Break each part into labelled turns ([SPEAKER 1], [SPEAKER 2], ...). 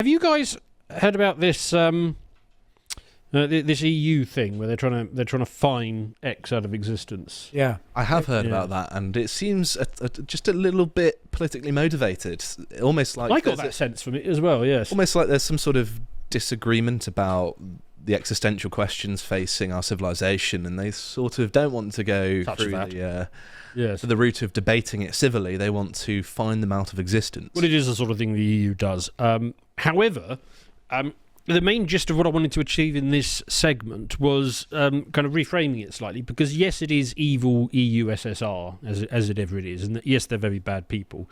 [SPEAKER 1] Have you guys heard about this this EU thing where they're trying to fine X out of existence?
[SPEAKER 2] Yeah,
[SPEAKER 3] I have heard about that, and it seems just a little bit politically motivated. Almost like
[SPEAKER 1] I got that sense from it as well. Yes,
[SPEAKER 3] almost like there's some sort of disagreement about the existential questions facing our civilization, and they sort of don't want to go through the route of debating it civilly. They want to find them out of existence.
[SPEAKER 1] Well, it is the sort of thing the EU does. However, the main gist of what I wanted to achieve in this segment was kind of reframing it slightly, because yes, it is evil EU SSR, as it ever it is, and yes, they're very bad people.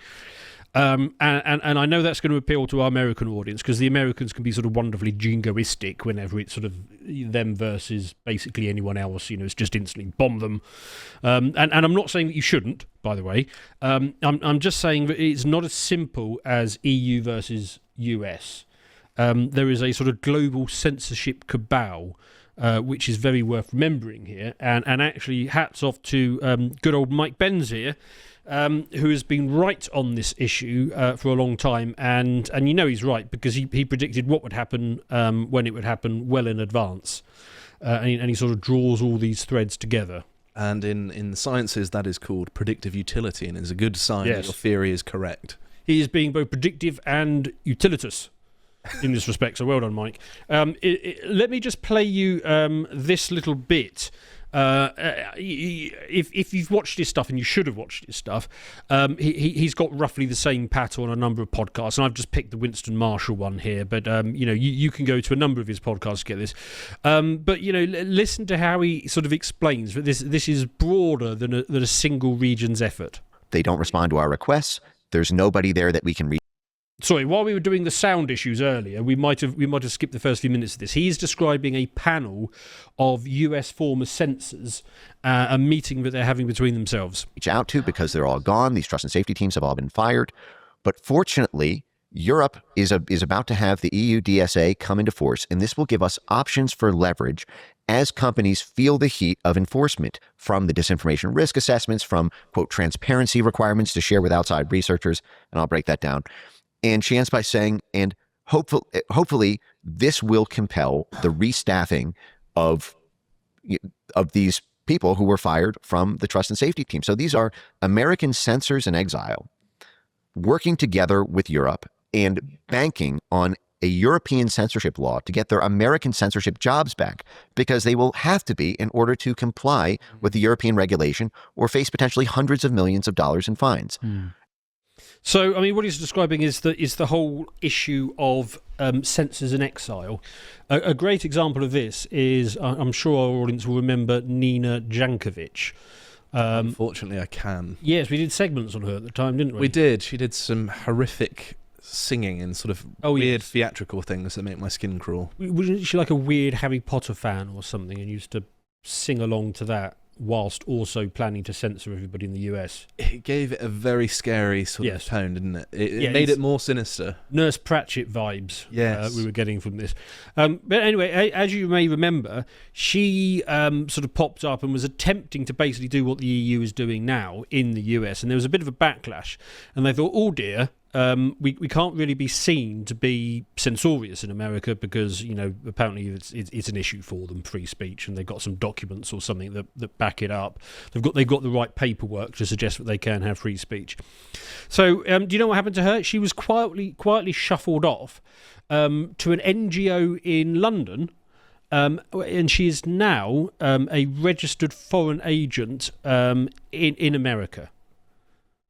[SPEAKER 1] And I know that's going to appeal to our American audience, because the Americans can be sort of wonderfully jingoistic whenever it's sort of them versus basically anyone else. It's just instantly bomb them. And I'm not saying that you shouldn't, by the way. I'm just saying that it's not as simple as EU versus US. There is a sort of global censorship cabal, which is very worth remembering here. And actually, hats off to good old Mike Benz here, who has been right on this issue for a long time. And he's right, because he predicted what would happen when it would happen well in advance. And he sort of draws all these threads together.
[SPEAKER 3] And in the sciences, that is called predictive utility, and is a good sign that your theory is correct.
[SPEAKER 1] He is being both predictive and utilitous in this respect, so well done, Mike. Let me just play you this little bit. If you've watched his stuff, and you should have watched his stuff, he's got roughly the same patter on a number of podcasts, and I've just picked the Winston Marshall one here, but you can go to a number of his podcasts to get this. But listen to how he sort of explains that this is broader than a single region's effort.
[SPEAKER 4] They don't respond to our requests. There's nobody there that we can reach.
[SPEAKER 1] Sorry, while we were doing the sound issues earlier, we might have skipped the first few minutes of this. He's describing a panel of US former censors, a meeting that they're having between themselves.
[SPEAKER 4] Reach out to, because they're all gone. These trust and safety teams have all been fired. But fortunately, Europe is about to have the EU DSA come into force, and this will give us options for leverage as companies feel the heat of enforcement, from the disinformation risk assessments, from, quote, transparency requirements to share with outside researchers. And I'll break that down. And she ends by saying, and hopefully this will compel the restaffing of these people who were fired from the trust and safety team. So these are American censors in exile working together with Europe and banking on a European censorship law to get their American censorship jobs back, because they will have to be in order to comply with the European regulation or face potentially hundreds of millions of dollars in fines.
[SPEAKER 1] So, I mean, what he's describing is the whole issue of censors in exile. A great example of this is, I'm sure our audience will remember Nina Jankovic.
[SPEAKER 3] Unfortunately, I can.
[SPEAKER 1] Yes, we did segments on her at the time, didn't we?
[SPEAKER 3] We did. She did some horrific singing and sort of weird theatrical things that make my skin crawl.
[SPEAKER 1] Wasn't she like a weird Harry Potter fan or something, and used to sing along to that whilst also planning to censor everybody in the US?
[SPEAKER 3] It gave it a very scary sort of tone, didn't it? It made it more sinister.
[SPEAKER 1] Nurse Pratchett vibes we were getting from this. But anyway, as you may remember, she sort of popped up and was attempting to basically do what the EU is doing now in the US, and there was a bit of a backlash, and they thought, oh dear, we can't really be seen to be censorious in America, because apparently it's an issue for them, free speech, and they've got some documents or something that back it up. They've got the right paperwork to suggest that they can have free speech. So do you know what happened to her? She was quietly shuffled off to an NGO in London, and she is now a registered foreign agent in America.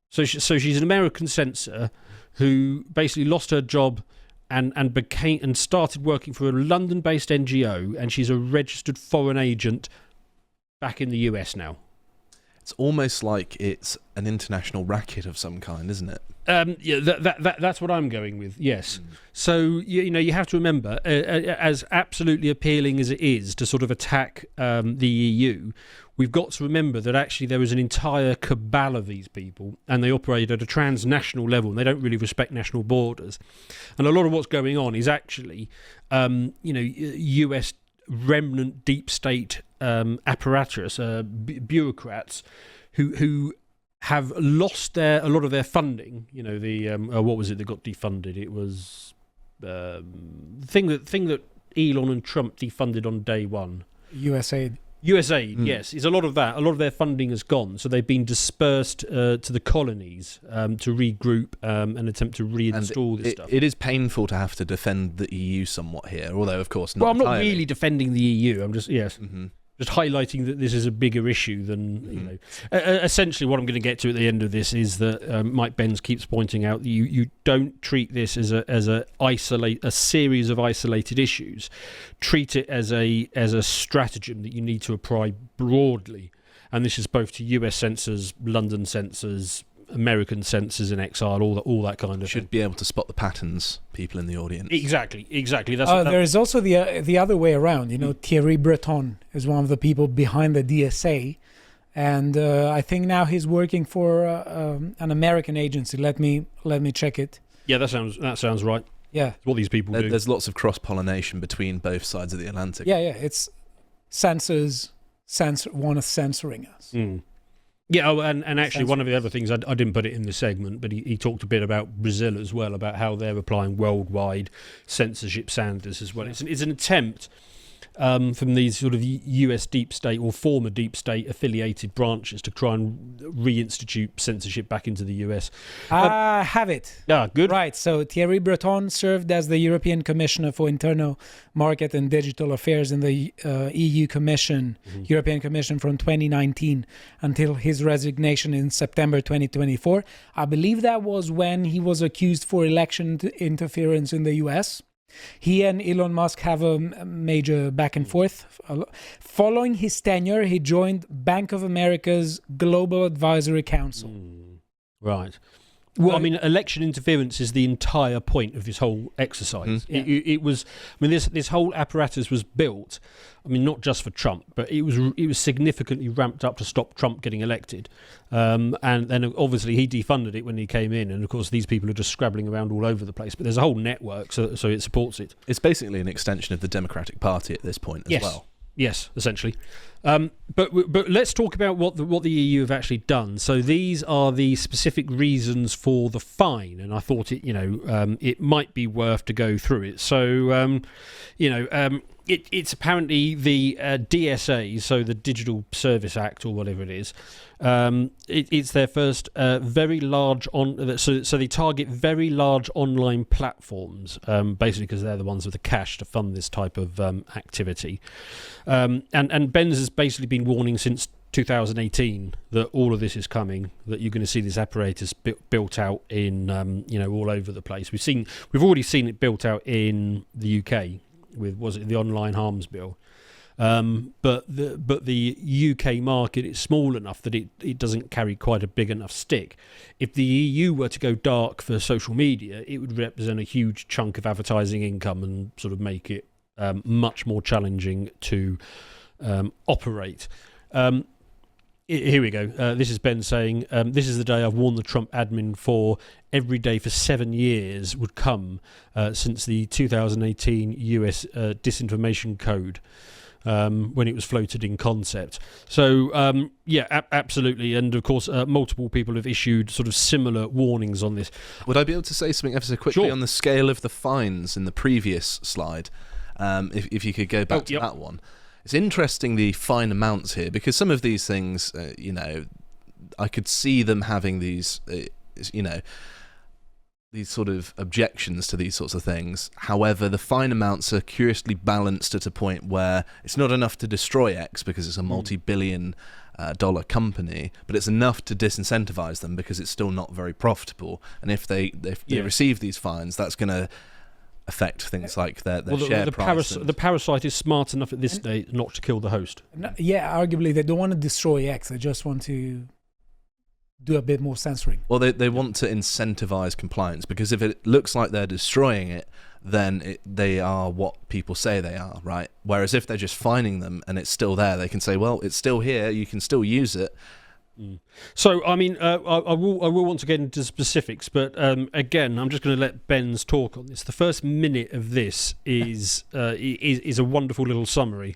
[SPEAKER 1] So she's an American censor who basically lost her job and started working for a London-based NGO, and she's a registered foreign agent back in the US now.
[SPEAKER 3] It's almost like it's an international racket of some kind, isn't it?
[SPEAKER 1] That's what I'm going with. Yes. So you have to remember, as absolutely appealing as it is to sort of attack the EU, we've got to remember that actually there is an entire cabal of these people, and they operate at a transnational level, and they don't really respect national borders. And a lot of what's going on is actually, US remnant deep state apparatus, bureaucrats who have lost a lot of their funding. What was it that got defunded? It was thing that Elon and Trump defunded on day one.
[SPEAKER 2] USAID.
[SPEAKER 1] USAID, yes. It's a lot of that. A lot of their funding has gone. So they've been dispersed to the colonies to regroup and attempt to reinstall this stuff.
[SPEAKER 3] It is painful to have to defend the EU somewhat here, although, of course, not
[SPEAKER 1] Well, I'm not
[SPEAKER 3] entirely.
[SPEAKER 1] really defending the EU. I'm just,
[SPEAKER 3] Mm-hmm.
[SPEAKER 1] just highlighting that this is a bigger issue than, essentially what I'm going to get to at the end of this is that Mike Benz keeps pointing out that you don't treat this as a series of isolated issues. Treat it as a stratagem that you need to apply broadly. And this is both to US censors, London censors, American censors in exile, all that kind of
[SPEAKER 3] Should
[SPEAKER 1] thing.
[SPEAKER 3] be able to spot the patterns, people in the audience.
[SPEAKER 1] Exactly.
[SPEAKER 2] There is also the other way around. Thierry Breton is one of the people behind the DSA, and I think now he's working for an American agency. Let me check it.
[SPEAKER 1] Yeah, that sounds right.
[SPEAKER 2] Yeah,
[SPEAKER 1] It's what these people do.
[SPEAKER 3] There's lots of cross-pollination between both sides of the Atlantic.
[SPEAKER 2] yeah. It's censors want us censoring us.
[SPEAKER 1] Mm. Yeah, and actually one of the other things, I didn't put it in the segment, but he talked a bit about Brazil as well, about how they're applying worldwide censorship standards as well. It's an attempt from these sort of US deep state or former deep state affiliated branches to try and reinstitute censorship back into the US.
[SPEAKER 2] I have it.
[SPEAKER 1] Yeah, good.
[SPEAKER 2] Right, so Thierry Breton served as the European Commissioner for Internal Market and Digital Affairs in the EU Commission, European Commission from 2019 until his resignation in September 2024. I believe that was when he was accused for election interference in the US. He and Elon Musk have a major back and forth. Following his tenure, he joined Bank of America's Global Advisory Council.
[SPEAKER 1] Right. Well, I mean, election interference is the entire point of this whole exercise.
[SPEAKER 2] Yeah.
[SPEAKER 1] It was. I mean, this whole apparatus was built. I mean, not just for Trump, but it was significantly ramped up to stop Trump getting elected. And then obviously he defunded it when he came in, and of course these people are just scrabbling around all over the place. But there's a whole network, so it supports it.
[SPEAKER 3] It's basically an extension of the Democratic Party at this point as well.
[SPEAKER 1] Yes, essentially. But let's talk about what the EU have actually done. So these are the specific reasons for the fine, and I thought it might be worth to go through it. So it's apparently the DSA, so the Digital Service Act or whatever it is. It's their first very large so they target very large online platforms, basically because they're the ones with the cash to fund this type of activity. And Benz has basically been warning since 2018 that all of this is coming, that you're going to see this apparatus built out in all over the place. We've already seen it built out in the UK with the online harms bill. But the UK market is small enough that it doesn't carry quite a big enough stick. If the EU were to go dark for social media, it would represent a huge chunk of advertising income and sort of make it much more challenging to operate. Here we go. This is Ben saying, this is the day I've warned the Trump admin for. Every day for 7 years would come since the 2018 US disinformation code. When it was floated in concept. So, absolutely. And, of course, multiple people have issued sort of similar warnings on this.
[SPEAKER 3] Would I be able to say something ever so quickly
[SPEAKER 1] Sure.
[SPEAKER 3] on the scale of the fines in the previous slide? If you could go back to that one. It's interesting, the fine amounts here, because some of these things, I could see them having these, these sort of objections to these sorts of things. However, the fine amounts are curiously balanced at a point where it's not enough to destroy X because it's a multi-billion dollar company, but it's enough to disincentivize them because it's still not very profitable. And if they receive these fines, that's going to affect things like their share price.
[SPEAKER 1] The parasite is smart enough at this stage not to kill the host.
[SPEAKER 2] Arguably they don't want to destroy X. They just want to do a bit more censoring.
[SPEAKER 3] Well, they want to incentivize compliance, because if it looks like they're destroying it, then they are what people say they are, right? Whereas if they're just fining them and it's still there, they can say, well, it's still here, you can still use it.
[SPEAKER 1] So, I mean, I will want to get into specifics, but again, I'm just going to let Ben's talk on this. The first minute of this is a wonderful little summary.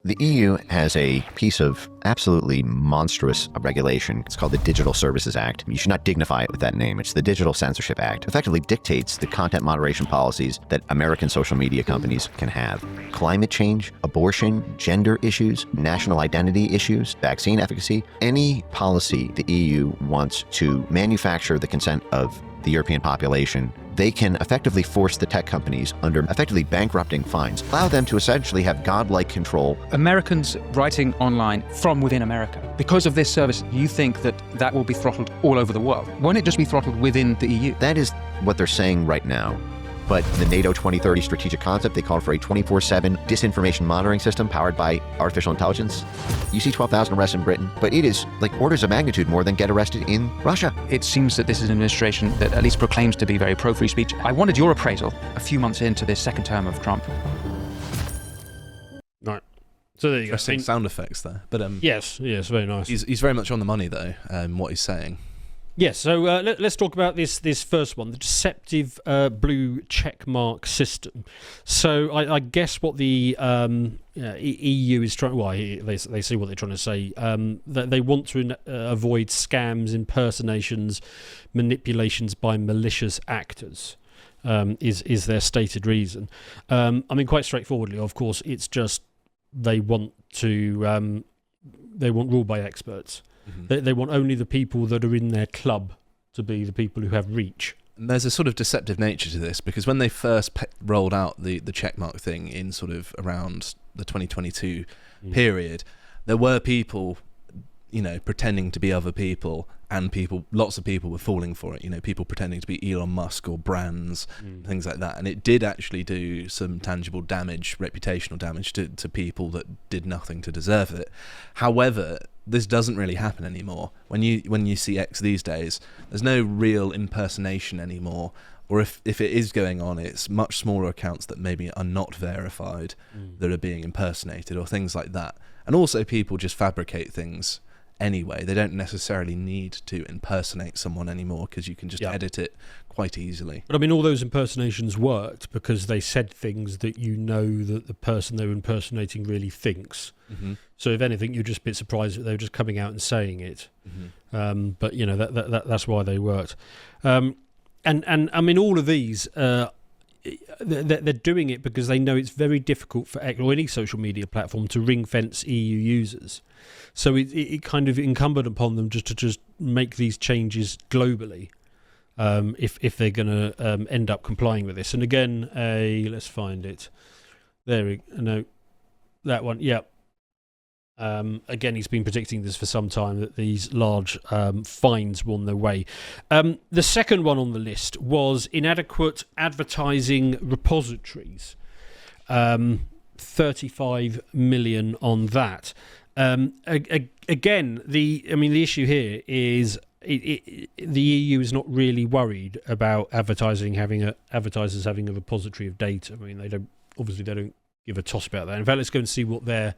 [SPEAKER 4] The EU has a piece of absolutely monstrous regulation. It's called the Digital Services Act. You should not dignify it with that name. It's the Digital Censorship Act. It effectively dictates the content moderation policies that American social media companies can have. Climate change, abortion, gender issues, national identity issues, vaccine efficacy, any policy the EU wants to manufacture the consent of the European population, they can effectively force the tech companies under effectively bankrupting fines, allow them to essentially have godlike control.
[SPEAKER 5] Americans writing online from within America. Because of this service, you think that will be throttled all over the world. Won't it just be throttled within the EU?
[SPEAKER 4] That is what they're saying right now. But the NATO 2030 strategic concept, they called for a 24/7 disinformation monitoring system powered by artificial intelligence. You see 12,000 arrests in Britain, but it is like orders of magnitude more than get arrested in Russia.
[SPEAKER 5] It seems that this is an administration that at least proclaims to be very pro-free speech. I wanted your appraisal a few months into this second term of Trump.
[SPEAKER 1] Right. So there you go.
[SPEAKER 3] Interesting sound effects there. But
[SPEAKER 1] yes, very nice.
[SPEAKER 3] He's very much on the money though, what he's saying.
[SPEAKER 1] Yes, so let's talk about this first one, the deceptive blue checkmark system. So I guess what the EU is trying, well, they see what they're trying to say, that they want to avoid scams, impersonations, manipulations by malicious actors, is their stated reason. I mean, quite straightforwardly, of course, it's just they want rule by experts. Mm-hmm. They want only the people that are in their club to be the people who have reach.
[SPEAKER 3] And there's a sort of deceptive nature to this, because when they first rolled out the checkmark thing in sort of around the 2022 period, there were people, pretending to be other people, and lots of people were falling for it. People pretending to be Elon Musk or brands, things like that. And it did actually do some tangible damage, reputational damage to people that did nothing to deserve it. However, this doesn't really happen anymore. When you see X these days, there's no real impersonation anymore. Or if it is going on, it's much smaller accounts that maybe are not verified that are being impersonated or things like that. And also people just fabricate things anyway. They don't necessarily need to impersonate someone anymore, because you can just edit it quite easily.
[SPEAKER 1] But I mean, all those impersonations worked because they said things that that the person they were impersonating really thinks. Mm-hmm. So if anything, you're just a bit surprised that they were just coming out and saying it. Mm-hmm. But that's why they worked. And I mean, all of these, they're doing it because they know it's very difficult for any social media platform to ring fence EU users. So it kind of incumbent upon them to make these changes globally, if they're going to end up complying with this. And again, let's find it. There we go. No, that one. Yeah. Again, he's been predicting this for some time, that these large fines were on their way. The second one on the list was inadequate advertising repositories. 35 million on that. Again, the issue here is the EU is not really worried about advertisers having a repository of data. I mean, they don't give a toss about that. In fact, let's go and see what their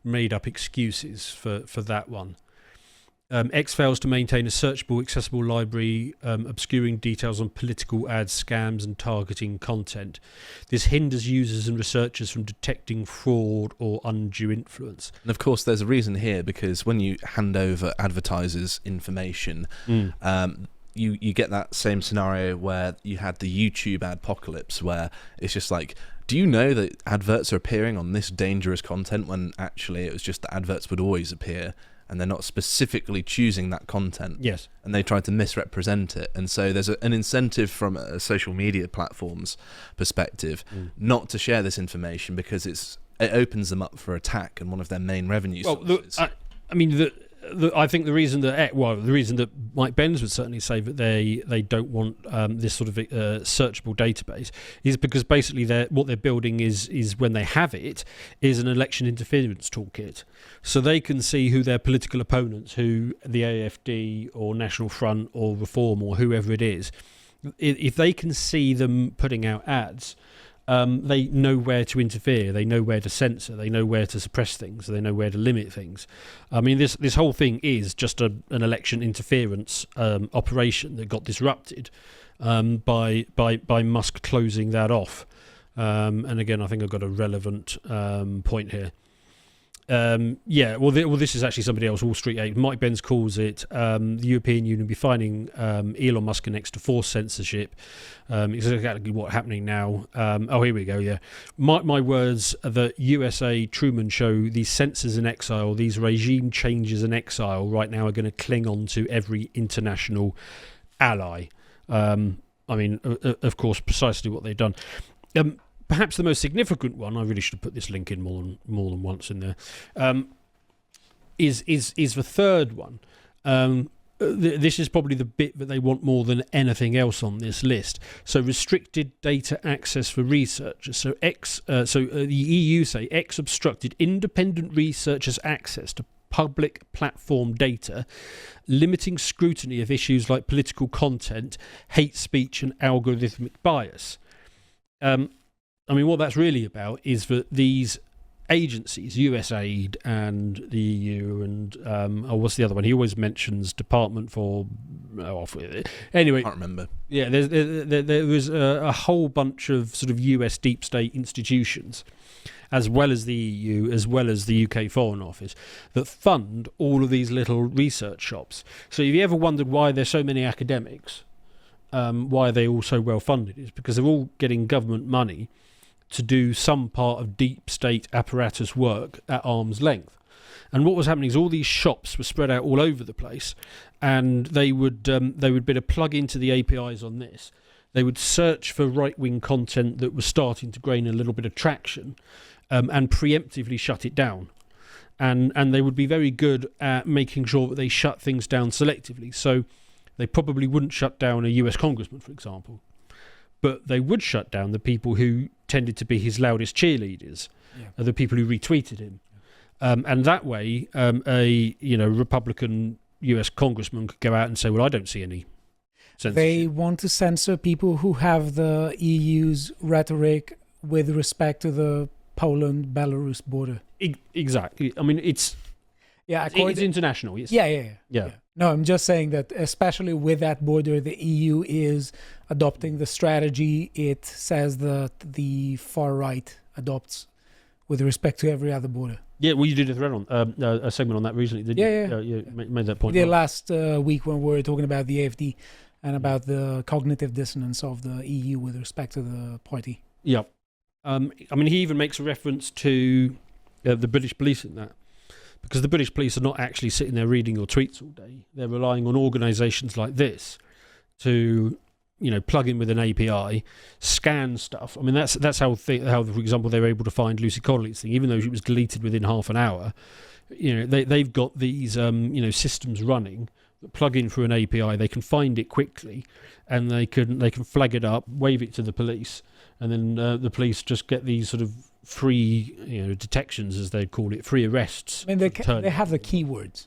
[SPEAKER 1] made-up excuse is for that one. X fails to maintain a searchable, accessible library, obscuring details on political ads, scams and targeting content. This hinders users and researchers from detecting fraud or undue influence.
[SPEAKER 3] And of course, there's a reason here, because when you hand over advertisers' information, you get that same scenario where you had the YouTube adpocalypse, where it's just like, do you know that adverts are appearing on this dangerous content, when actually it was just that adverts would always appear, and they're not specifically choosing that content.
[SPEAKER 1] Yes.
[SPEAKER 3] And they try to misrepresent it. And so there's an incentive from a social media platform's perspective not to share this information, because it opens them up for attack, and one of their main revenue sources.
[SPEAKER 1] I think the reason that Mike Benz would certainly say that they don't want this sort of searchable database is because basically what they're building is when they have it is an election interference toolkit, so they can see who their political opponents, who the AfD or National Front or Reform or whoever it is, if they can see them putting out ads. They know where to interfere, they know where to censor, they know where to suppress things, they know where to limit things. I mean, this whole thing is just an election interference operation that got disrupted by Musk closing that off. And again, I think I've got a relevant point here. This is actually somebody else, Wall Street 8. Mike Benz calls it the European Union will be finding Elon Musk next to forced censorship. Exactly what's happening now. Here we go, yeah. My words are that USA Truman show these censors in exile, these regime changes in exile right now are going to cling on to every international ally. Of course, precisely what they've done. Perhaps the most significant one, I really should have put this link in more than once in there, is the third one. This is probably the bit that they want more than anything else on this list. So restricted data access for researchers. So the EU say X obstructed independent researchers' access to public platform data, limiting scrutiny of issues like political content, hate speech, and algorithmic bias. What that's really about is that these agencies, USAID and the EU, and what's the other one? He always mentions Department for. Anyway, I
[SPEAKER 3] can't remember.
[SPEAKER 1] Yeah, there was a whole bunch of sort of US deep state institutions, as well as the EU, as well as the UK Foreign Office, that fund all of these little research shops. So if you ever wondered why there's so many academics, why are they all so well funded, is because they're all getting government money to do some part of deep state apparatus work at arm's length. And what was happening is all these shops were spread out all over the place, and they would better plug into the APIs on this. They would search for right-wing content that was starting to gain a little bit of traction, and preemptively shut it down. And they would be very good at making sure that they shut things down selectively. So they probably wouldn't shut down a US congressman, for example, but they would shut down the people who tended to be his loudest cheerleaders, the people who retweeted him. And that way, a Republican US congressman could go out and say, well, I don't see any censorship.
[SPEAKER 2] They want to censor people who have the EU's rhetoric with respect to the Poland-Belarus border.
[SPEAKER 1] Exactly. I mean, it's international. Yeah.
[SPEAKER 2] No, I'm just saying that especially with that border, the EU is adopting the strategy it says that the far right adopts with respect to every other border.
[SPEAKER 1] Yeah, well, you did a thread on a segment on that recently, didn't you? You made that point.
[SPEAKER 2] We did last week when we were talking about the AfD and about the cognitive dissonance of the EU with respect to the party.
[SPEAKER 1] Yeah. He even makes a reference to the British police in that. Because the British police are not actually sitting there reading your tweets all day. They're relying on organisations like this to, plug in with an API, scan stuff. I mean, that's how, for example, they were able to find Lucy Connolly's thing, even though it was deleted within half an hour. They've got these, systems running that plug in through an API. They can find it quickly, and they can flag it up, wave it to the police, and then the police just get these sort of free detections, as they'd call it, free arrests.
[SPEAKER 2] I mean, they have the keywords.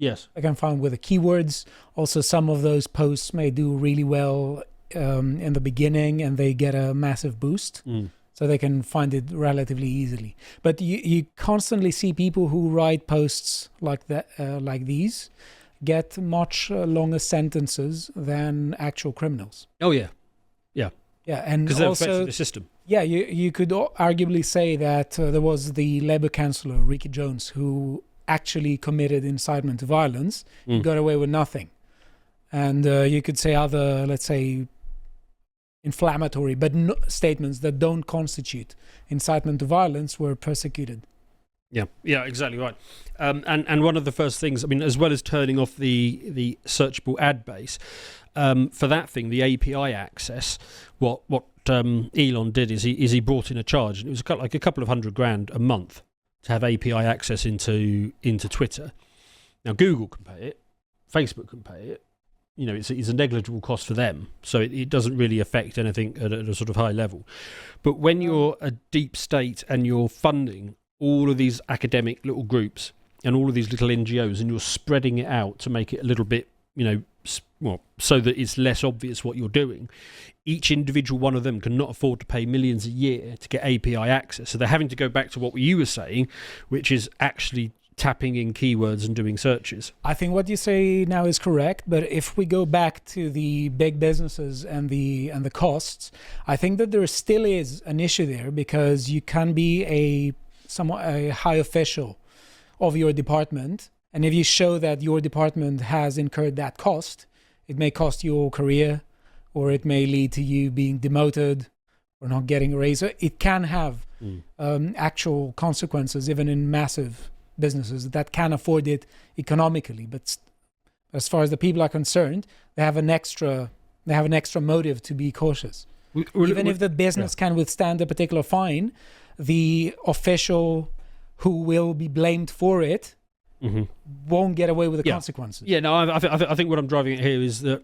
[SPEAKER 1] Yes.
[SPEAKER 2] They can find with the keywords. Also, some of those posts may do really well in the beginning, and they get a massive boost. So they can find it relatively easily. But you constantly see people who write posts like that, like these, get much longer sentences than actual criminals.
[SPEAKER 1] Oh, yeah.
[SPEAKER 2] Yeah, and
[SPEAKER 1] because they're affecting the system.
[SPEAKER 2] Yeah, you could arguably say that there was the Labour councillor, Ricky Jones, who actually committed incitement to violence. He got away with nothing. And you could say other, let's say, inflammatory statements that don't constitute incitement to violence were persecuted.
[SPEAKER 1] Yeah, exactly right. And one of the first things, as well as turning off the searchable ad base, for that thing, the API access, what Elon did is he brought in a charge, and it was like a couple of $100,000 a month to have API access into Twitter. Now Google can pay it, Facebook can pay it. It's a negligible cost for them, so it doesn't really affect anything at a sort of high level. But when you're a deep state and you're funding all of these academic little groups and all of these little NGOs, and you're spreading it out to make it a little bit, so that it's less obvious what you're doing, each individual one of them cannot afford to pay millions a year to get API access. So they're having to go back to what you were saying, which is actually tapping in keywords and doing searches.
[SPEAKER 2] I think what you say now is correct, but if we go back to the big businesses and the costs, I think that there still is an issue there, because you can be a high official of your department. And if you show that your department has incurred that cost, it may cost your career, or it may lead to you being demoted or not getting a raise. It can have actual consequences, even in massive businesses that can afford it economically. But as far as the people are concerned, they have an extra motive to be cautious. Even if the business can withstand a particular fine, the official who will be blamed for it won't get away with the consequences.
[SPEAKER 1] Yeah, no, I think what I'm driving at here is that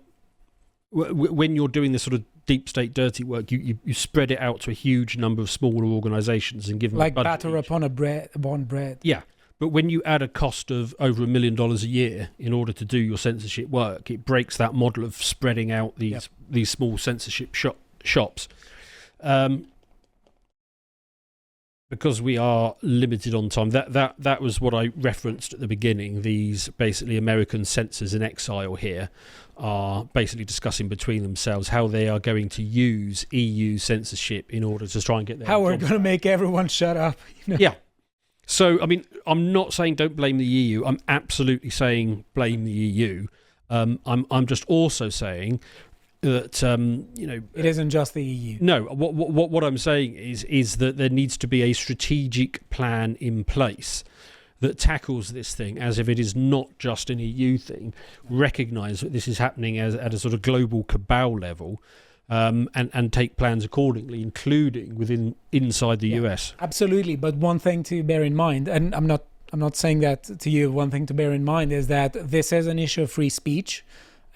[SPEAKER 1] when you're doing this sort of deep state dirty work, you spread it out to a huge number of smaller organisations and give them
[SPEAKER 2] like batter upon bread. Yeah,
[SPEAKER 1] but when you add a cost of over $1 million a year in order to do your censorship work, it breaks that model of spreading out these small censorship shops. Because we are limited on time, that was what I referenced at the beginning. These basically American censors in exile here are basically discussing between themselves how they are going to use EU censorship in order to try and get their
[SPEAKER 2] how we're going to make everyone shut up.
[SPEAKER 1] Yeah. So, I mean, I'm not saying don't blame the EU. I'm absolutely saying blame the EU. I'm just also saying that
[SPEAKER 2] it isn't just the EU.
[SPEAKER 1] No, what I'm saying is that there needs to be a strategic plan in place that tackles this thing as if it is not just an EU thing. Recognise that this is happening at a sort of global cabal level, and take plans accordingly, including inside the US.
[SPEAKER 2] Absolutely, but one thing to bear in mind, and I'm not saying that to you. One thing to bear in mind is that this is an issue of free speech.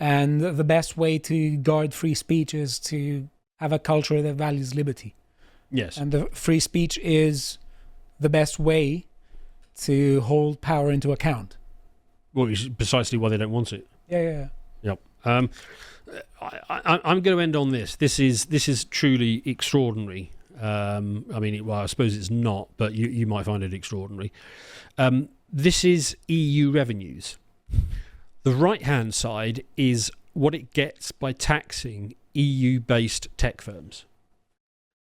[SPEAKER 2] And the best way to guard free speech is to have a culture that values liberty.
[SPEAKER 1] Yes.
[SPEAKER 2] And the free speech is the best way to hold power into account.
[SPEAKER 1] Well, it's precisely why they don't want it.
[SPEAKER 2] Yeah.
[SPEAKER 1] Yep. I'm going to end on this. This is truly extraordinary. I mean, I suppose it's not, but you might find it extraordinary. This is EU revenues. The right-hand side is what it gets by taxing EU-based tech firms.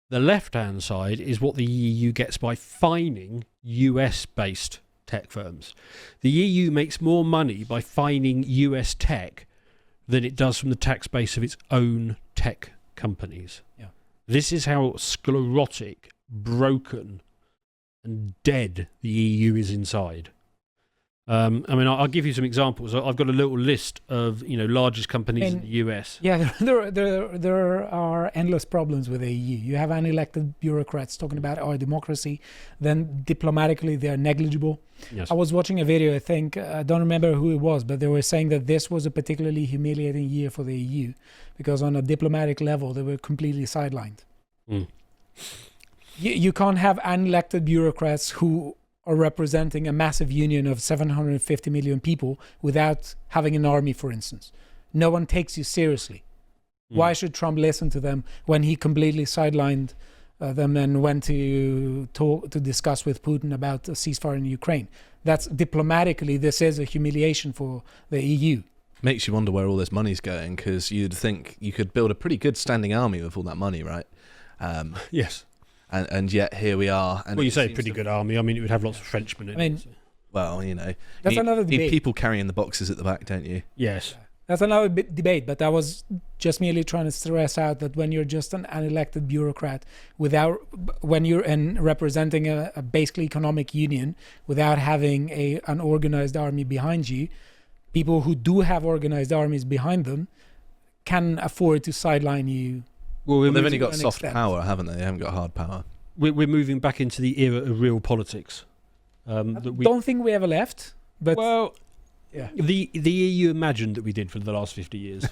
[SPEAKER 1] The left-hand side is what the EU gets by fining US-based tech firms. The EU makes more money by fining US tech than it does from the tax base of its own tech companies.
[SPEAKER 2] Yeah.
[SPEAKER 1] This is how sclerotic, broken, and dead the EU is inside. I mean, I'll give you some examples. I've got a little list of largest companies in the US.
[SPEAKER 2] Yeah, there are endless problems with the EU. You have unelected bureaucrats talking about our democracy. Then diplomatically, they're negligible.
[SPEAKER 1] Yes.
[SPEAKER 2] I was watching a video. I think I don't remember who it was, but they were saying that this was a particularly humiliating year for the EU because on a diplomatic level, they were completely sidelined. You can't have unelected bureaucrats who are representing a massive union of 750 million people without having an army, for instance. No one takes you seriously. Why should Trump listen to them when he completely sidelined them and went to discuss with Putin about a ceasefire in Ukraine? That's diplomatically, this is a humiliation for the EU.
[SPEAKER 3] Makes you wonder where all this money's going, because you'd think you could build a pretty good standing army with all that money, right?
[SPEAKER 1] Yes.
[SPEAKER 3] And yet here we are. And
[SPEAKER 1] you say a pretty good army. I mean, it would have lots of Frenchmen in it. So.
[SPEAKER 3] Well,
[SPEAKER 2] that's another debate.
[SPEAKER 3] Need people carrying the boxes at the back, don't you?
[SPEAKER 1] Yes.
[SPEAKER 2] That's another debate, but I was just merely trying to stress out that when you're just an unelected bureaucrat, when you're representing a basically economic union without having an organized army behind you, people who do have organized armies behind them can afford to sideline you.
[SPEAKER 3] Well, they've only got soft power, haven't they? They haven't got hard power.
[SPEAKER 1] We're moving back into the era of real politics.
[SPEAKER 2] I don't think we ever left, but yeah.
[SPEAKER 1] The EU imagined that we did for the last 50 years.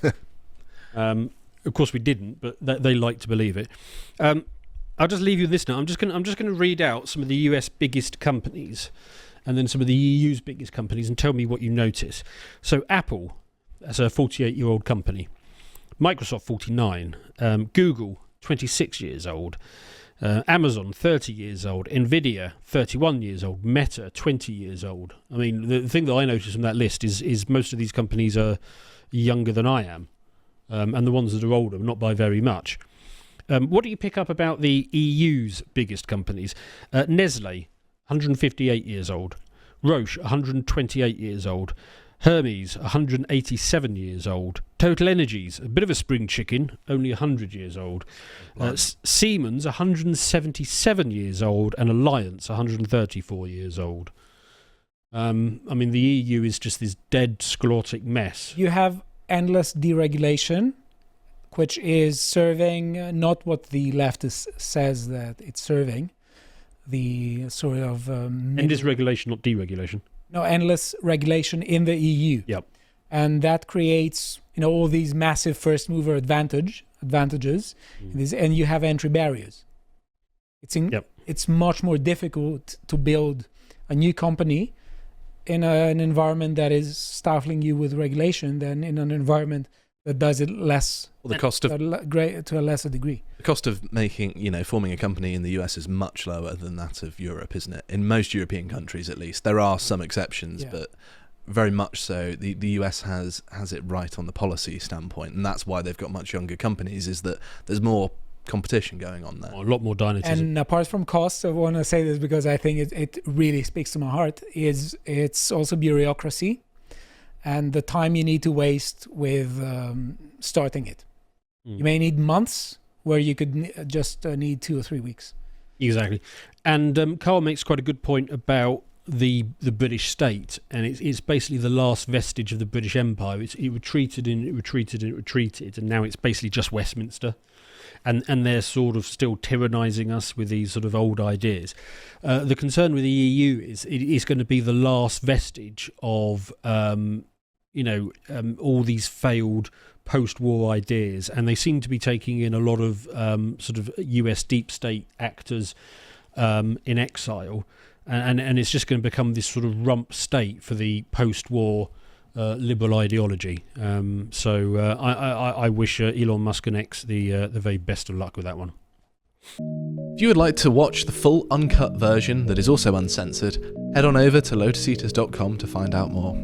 [SPEAKER 1] Of course, we didn't, but they like to believe it. I'll just leave you with this now. I'm just going to read out some of the US biggest companies, and then some of the EU's biggest companies, and tell me what you notice. So, Apple, that's a 48-year-old company. Microsoft, 49. Google, 26 years old. Amazon, 30 years old. Nvidia, 31 years old. Meta, 20 years old. I mean, the thing that I noticed from that list is most of these companies are younger than I am. And the ones that are older, not by very much. What do you pick up about the EU's biggest companies? Nestle, 158 years old. Roche, 128 years old. Hermes, 187 years old. Total Energies, a bit of a spring chicken, only 100 years old. Siemens, 177 years old. And Alliance, 134 years old. I mean, the EU is just this dead, sclerotic mess.
[SPEAKER 2] You have endless deregulation, which is serving not what the leftist says that it's serving, the sort of...
[SPEAKER 1] endless regulation, not deregulation.
[SPEAKER 2] No, endless regulation in the EU.
[SPEAKER 1] Yep.
[SPEAKER 2] And that creates, all these massive first mover advantages, and you have entry barriers. It's much more difficult to build a new company in an environment that is stifling you with regulation than in an environment that does it less.
[SPEAKER 3] Well, the cost of
[SPEAKER 2] to a lesser degree.
[SPEAKER 3] The cost of forming a company in the US is much lower than that of Europe, isn't it? In most European countries, at least. There are some exceptions, but very much so. The US has it right on the policy standpoint, and that's why they've got much younger companies. Is that there's more competition going on there,
[SPEAKER 1] a lot more dynamism.
[SPEAKER 2] And apart from costs, I want to say this because I think it really speaks to my heart. It's also bureaucracy. And the time you need to waste with starting it. You may need months where you could just need 2 or 3 weeks.
[SPEAKER 1] Exactly. And Carl makes quite a good point about the British state, and it's basically the last vestige of the British Empire. It retreated, and now it's basically just Westminster. And they're sort of still tyrannising us with these sort of old ideas. The concern with the EU is it is going to be the last vestige of all these failed post-war ideas, and they seem to be taking in a lot of sort of US deep state actors in exile, and it's just going to become this sort of rump state for the post-war liberal ideology. So I wish Elon Musk and X the very best of luck with that one.
[SPEAKER 3] If you would like to watch the full uncut version that is also uncensored, head on over to lotuseaters.com to find out more.